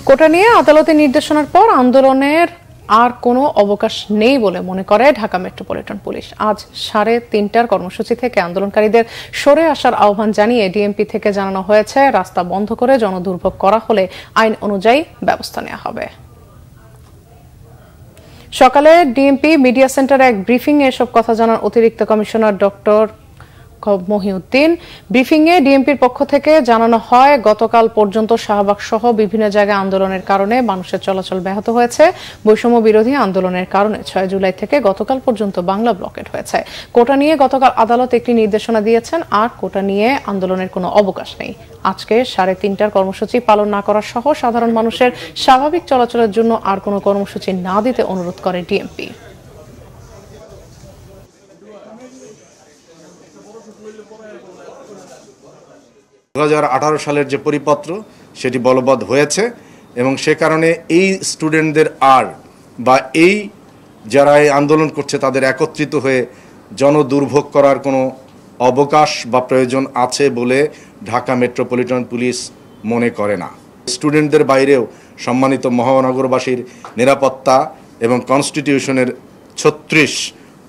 কোটা নিয়ে আদালতের নির্দেশনার পর আন্দোলনের আর কোনো অবকাশ নেই বলে মনে করে ঢাকা মেট্রোপলিটন পুলিশ। আজ 3:30টার কর্মসূচি থেকে আন্দোলনকারীদের সরে আসার আহ্বান জানিয়ে ডিএমপি থেকে জানানো হয়েছে, রাস্তা বন্ধ করে জনদুর্ভোগ করা হলে আইন অনুযায়ী ব্যবস্থা নেওয়া হবে। সকালে ডিএমপি মিডিয়া সেন্টারে এক ব্রিফিং এ এসব কথা জানান অতিরিক্ত কমিশনার ডক্টর মহিউদ্দিন। ব্রিফিংয়ে ডিএমপির পক্ষ থেকে জানানো হয়, গতকাল পর্যন্ত শাহবাগ সহ বিভিন্ন জায়গায় আন্দোলনের কারণে মানুষের চলাচল ব্যাহত হয়েছে। বৈষম্য বিরোধী আন্দোলনের কারণে 6 জুলাই থেকে গতকাল পর্যন্ত বাংলা ব্লকেট হয়েছে। কোটা নিয়ে গতকাল আদালত একটি নির্দেশনা দিয়েছেন, আর কোটা নিয়ে আন্দোলনের কোনো অবকাশ নেই। আজকে 3:30টার কর্মসূচি পালন না করা সহ সাধারণ মানুষের স্বাভাবিক চলাচলের জন্য আর কোনো কর্মসূচি না দিতে অনুরোধ করে ডিএমপি। 2018 সালের যে পরিপত্র সেটি বলবৎ হয়েছে এবং সে কারণে এই স্টুডেন্টদের এই যারা এই আন্দোলন করছে তাদের একত্রিত হয়ে জনদুর্ভোগ করার কোনো অবকাশ বা প্রয়োজন আছে বলে ঢাকা মেট্রোপলিটন পুলিশ মনে করে না। স্টুডেন্টদের বাইরেও সম্মানিত মহানগরবাসীর নিরাপত্তা এবং কনস্টিটিউশনের 36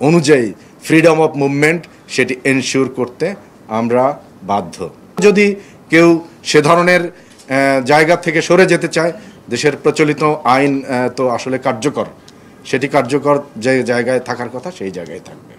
অনুযায়ী ফ্রিডম অফ মুভমেন্ট সেটি এনশিওর করতে আমরা বাধ্য। যদি কেউ সে ধরনের জায়গা থেকে সরে যেতে চায়, দেশের প্রচলিত আইন তো আসলে কার্যকর, সেটি কার্যকর যে জায়গায় থাকার কথা সেই জায়গায় থাকবে।